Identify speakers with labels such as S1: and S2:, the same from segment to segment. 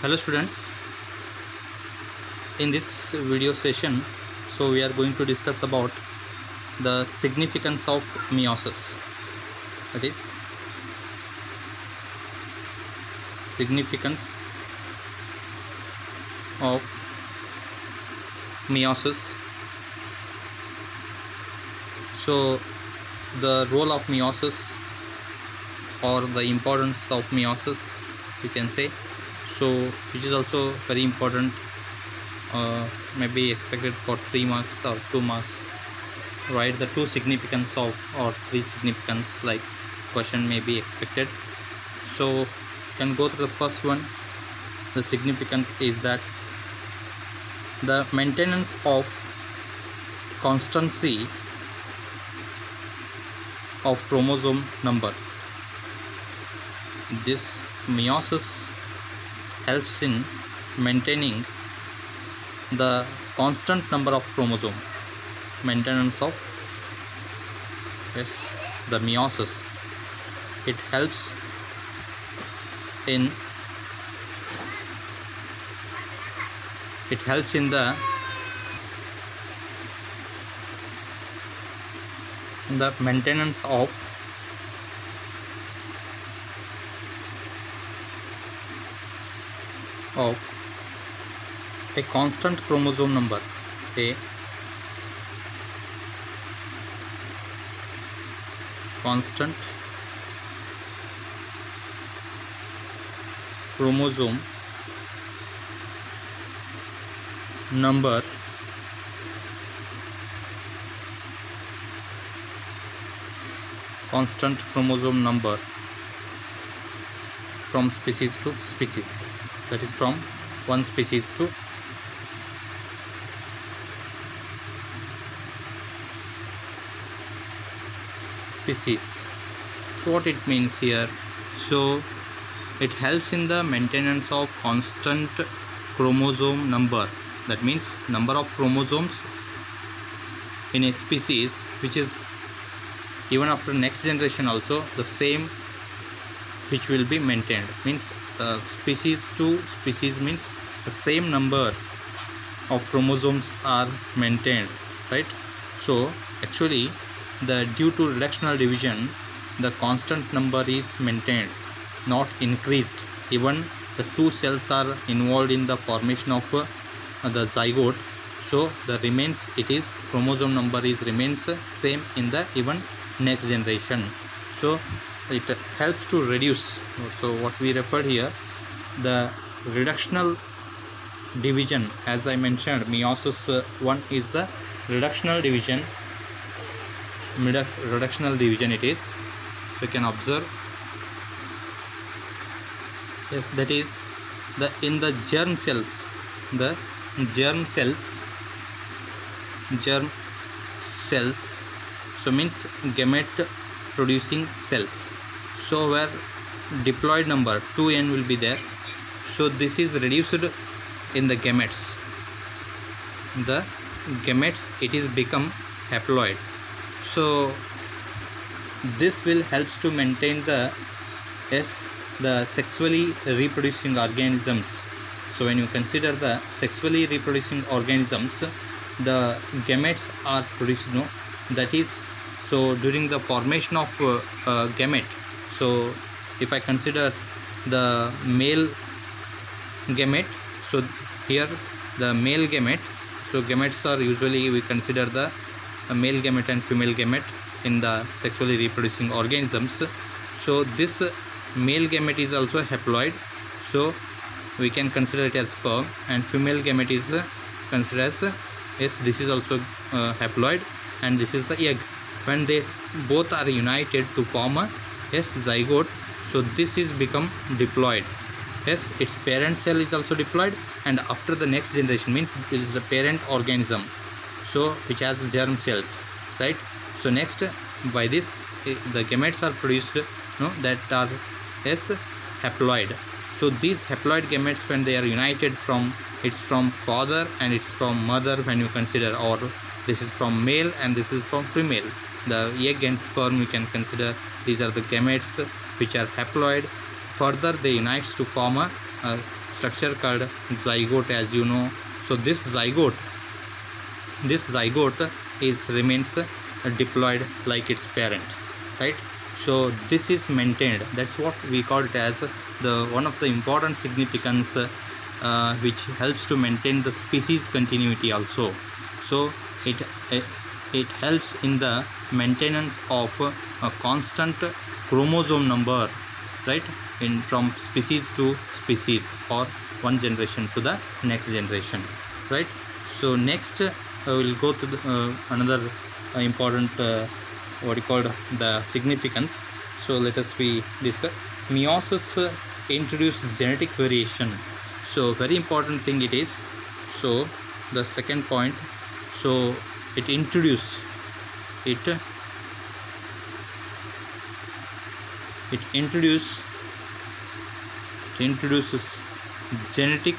S1: Hello students, in this video session we are going to discuss about the significance of meiosis. That is significance of meiosis. So the role of meiosis or the importance of meiosis, you can say, which is also very important, maybe expected for 3 marks or 2 marks. Write the 2 significance of or 3 significance, like question may be expected. So you can go through the first one. The significance is that the maintenance of constancy of chromosome number. This meiosis helps in maintaining the constant number of chromosome. Maintenance of the meiosis, it helps in the maintenance of a constant chromosome number, a constant chromosome number from species to species, that is from one species to species. So what it means here, so it helps in the maintenance of constant chromosome number. That means number of chromosomes in a species, which is even after next generation also the same, which will be maintained. Means species to species means the same number of chromosomes are maintained, right? So actually due to reductional division, the constant number is maintained, not increased. Even the 2 cells are involved in the formation of the zygote, so the chromosome number remains same in the even next generation. So it helps to reduce. So what we referred here, the reductional division, as I mentioned, meiosis 1 is the reductional division. It is, so you can observe, yes, that is in the germ cells, so means gamete producing cells. So where diploid number 2n will be there, so this is reduced in the gametes. It is become haploid. So this will helps to maintain the sexually reproducing organisms. So when you consider the sexually reproducing organisms, the gametes are produced, that is, so during the formation of gamete, so if I consider the male gamete, so here the male gamete, so gametes are usually, we consider the male gamete and female gamete in the sexually reproducing organisms. So this male gamete is also haploid, so we can consider it as sperm, and female gamete is considered as this is also haploid, and this is the egg. When they both are united to form a zygote, so this is become diploid. Its parent cell is also diploid, and after the next generation, means it is the parent organism, so which has germ cells, right? So next, by this the gametes are produced, that are haploid. So these haploid gametes, when they are united, it's from father and it's from mother, when you consider, or this is from male and this is from female. The egg and sperm, we can consider these are the gametes which are haploid. Further they unite to form a structure called zygote, as you know. So this zygote remains diploid like its parent, right? So this is maintained. That's what we call it as the one of the important significance which helps to maintain the species continuity also. So it helps in the maintenance of a constant chromosome number, right, in from species to species or one generation to the next generation, right? So next I will go to the, another important what you called the significance. So let us be discuss. Meiosis introduced genetic variation. So very important thing it is. So the second point, so it introduces genetic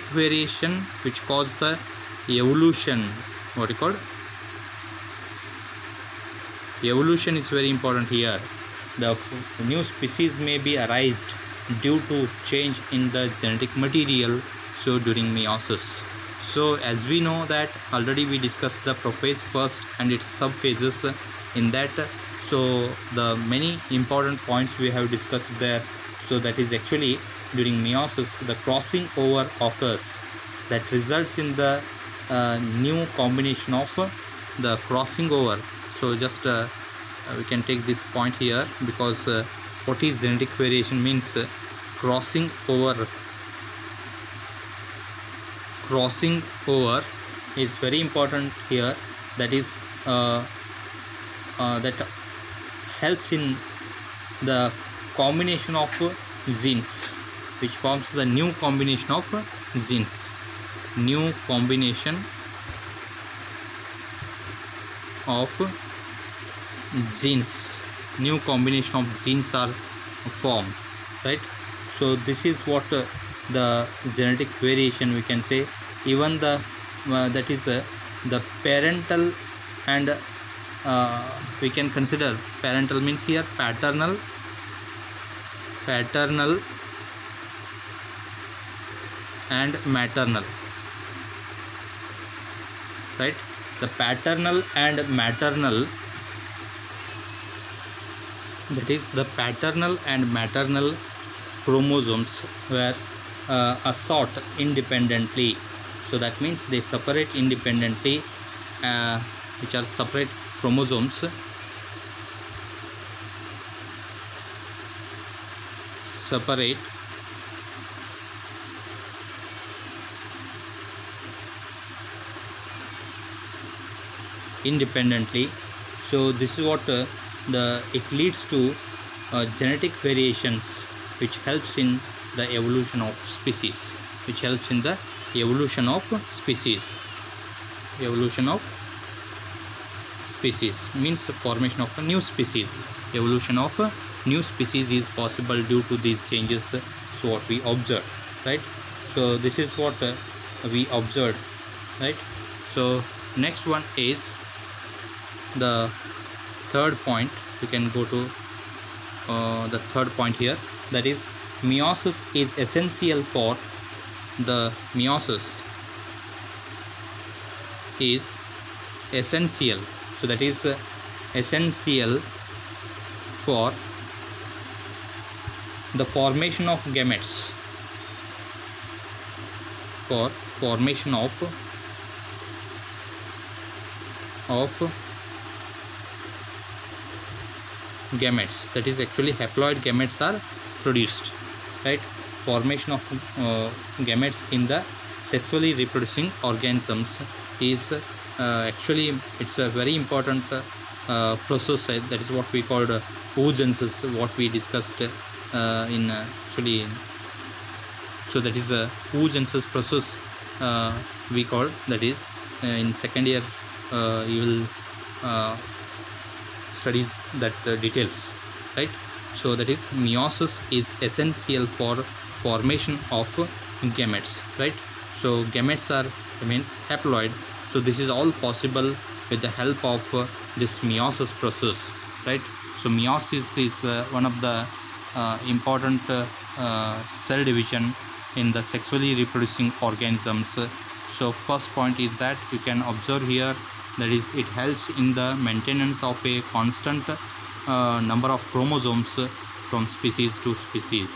S1: variation which caused the evolution. What you call evolution is very important here. The new species may be arised due to change in the genetic material, so during meiosis. So as we know that already we discussed the prophase first and its subphases in that. So the many important points we have discussed there. So that is actually during meiosis the crossing over occurs that results in the new combination of the crossing over. So just we can take this point here, because what is genetic variation means crossing over is very important here. That is that helps in the combination of genes, which forms the new combination of genes. New combination of genes are formed, right? So this is what the genetic variation we can say. Even the that is the parental, and we can consider parental means here paternal and maternal, right? The paternal and maternal, that is the paternal and maternal chromosomes were assort independently. So that means they separate independently, which are separate chromosomes. Separate independently. So this is what it leads to genetic variations, which helps in the evolution of species. Evolution of species means the formation of a new species. Evolution of a new species is possible due to these changes. So what we observed, right? So this is what we observed, right? So next one is the third point. We can go to the third point here. That is meiosis is essential for the is essential. So that is essential for the formation of gametes. For formation of gametes, that is actually haploid gametes are produced, right? Formation of gametes in the sexually reproducing organisms is actually it's a very important process. That is what we called oogenesis, what we discussed in actually. So that is a oogenesis process we call, that is in second year you will study that details, right? So that is meiosis is essential for formation of gametes, right? So gametes remains haploid. So this is all possible with the help of this meiosis process, right? So meiosis is one of the important cell division in the sexually reproducing organisms. So first point is that you can observe here, that is, it helps in the maintenance of a constant number of chromosomes from species to species.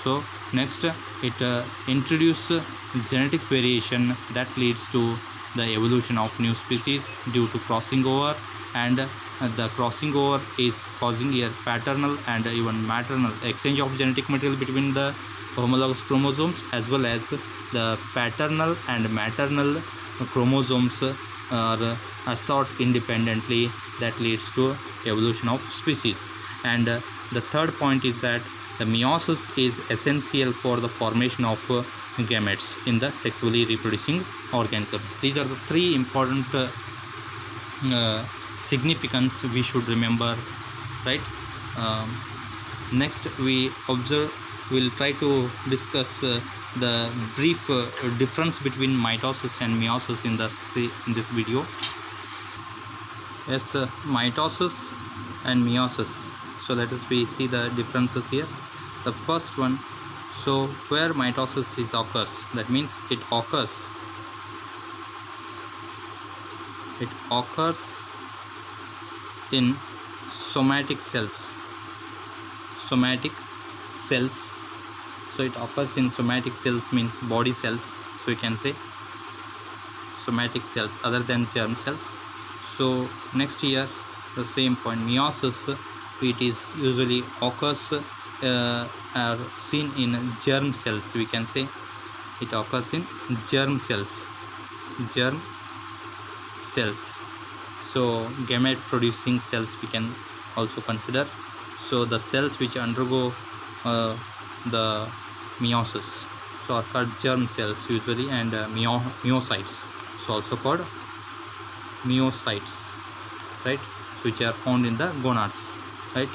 S1: So next, it introduces genetic variation that leads to the evolution of new species due to crossing over, and the crossing over is causing a paternal and even maternal exchange of genetic material between the homologous chromosomes, as well as the paternal and maternal chromosomes are assort independently, that leads to evolution of species. And the third point is that the meiosis is essential for the formation of gametes in the sexually reproducing organism. These are the three important significance we should remember, right? Next, we'll try to discuss the brief difference between mitosis and meiosis in this video. Yes, mitosis and meiosis. So let us see the differences here. The first one, so where mitosis occurs, that means it occurs in somatic cells. So it occurs in somatic cells, means body cells. So you can say somatic cells other than germ cells. So next here, the same point, meiosis, it is usually occurs are seen in germ cells. We can say it occurs in germ cells. So gamete producing cells we can also consider. So the cells which undergo the meiosis, so are called germ cells usually, and myocytes, so also called myocytes, right, which are found in the gonads, right?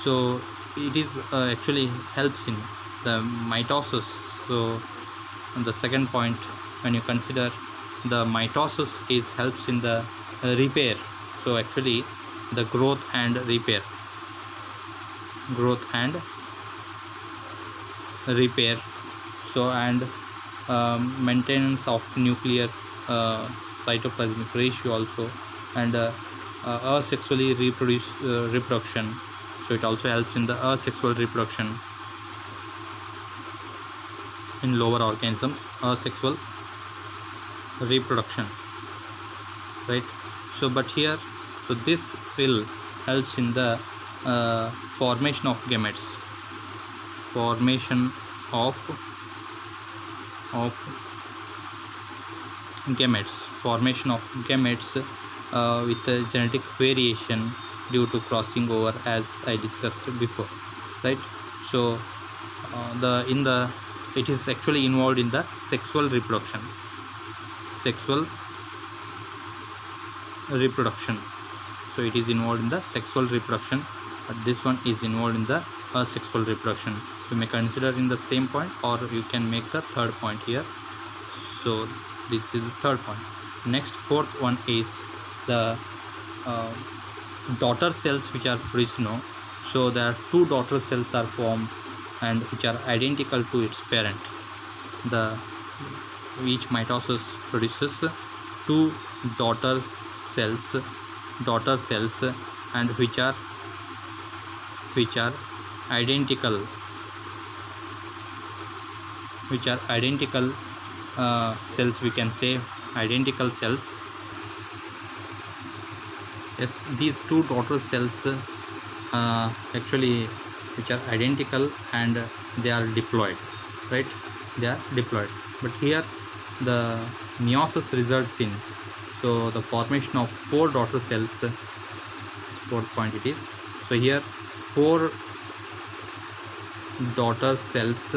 S1: So it is actually helps in the mitosis. So the second point, when you consider the mitosis, is helps in the repair. So actually the growth and repair, so and maintenance of nuclear cytoplasmic ratio also, and asexually reproduction. So it also helps in the asexual reproduction in lower organisms, asexual reproduction, right? So but here, so this will helps in the formation of gametes, with a genetic variation due to crossing over, as I discussed before, right? So it is actually involved in the sexual reproduction. So it is involved in the sexual reproduction, but this one is involved in the asexual reproduction. You may consider in the same point, or you can make the third point here. So this is the third point. Next, fourth one is the daughter cells which are produced. So there are two daughter cells are formed, and which are identical to its parent. Each mitosis produces two daughter cells, and which are identical cells, we can say identical cells. Yes, these two daughter cells actually which are identical, and they are diploid, right? But here the meiosis results in, so the formation of four daughter cells. Fourth point it is. So here 4 daughter cells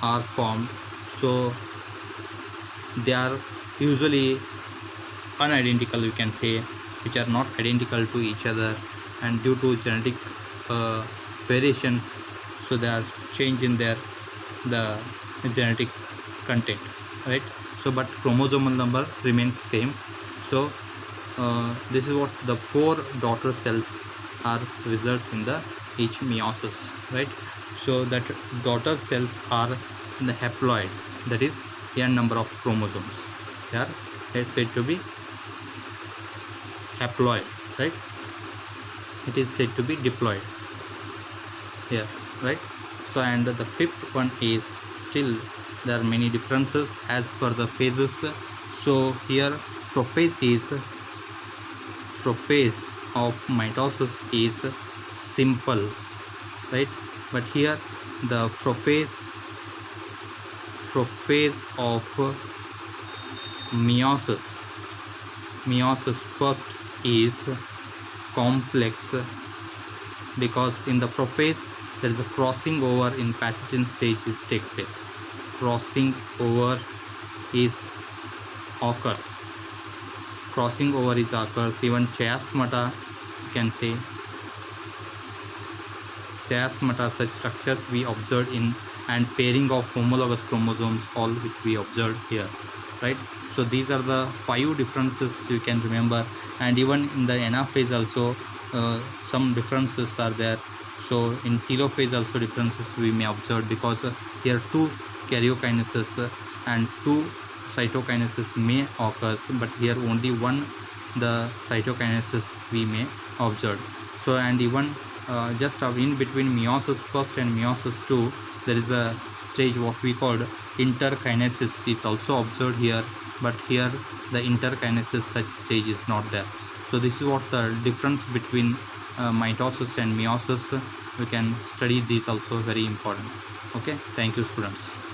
S1: are formed. So they are usually unidentical, you can say, which are not identical to each other, and due to genetic variations, so they are change in the genetic content, right? So but chromosomal number remains same. So this is what the 4 daughter cells are results in the each meiosis, right? So that daughter cells are the haploid, that is n number of chromosomes. They are said to be haploid, right? It is said to be diploid here, right? So and the fifth one is still there are many differences as per the phases. So here prophase of mitosis is simple, right? But here the prophase of meiosis first is complex, because in the prophase there is a crossing over in passage stages takes place. Crossing over occurs. Even chiasmata, you can say chiasmata, such structures we observed in, and pairing of homologous chromosomes, all which we observed here, right? So these are the 5 differences you can remember. And even in the anaphase also some differences are there. So in telophase also differences we may observe, because here 2 karyokinases and 2 cytokinesis may occur, but here only one the cytokinesis we may observe. So and even just in between meiosis first and meiosis 2, there is a stage what we called interkinesis is also observed here, but here the interkinesis such stage is not there. So this is what the difference between mitosis and meiosis. We can study these also, very important. Okay, thank you students.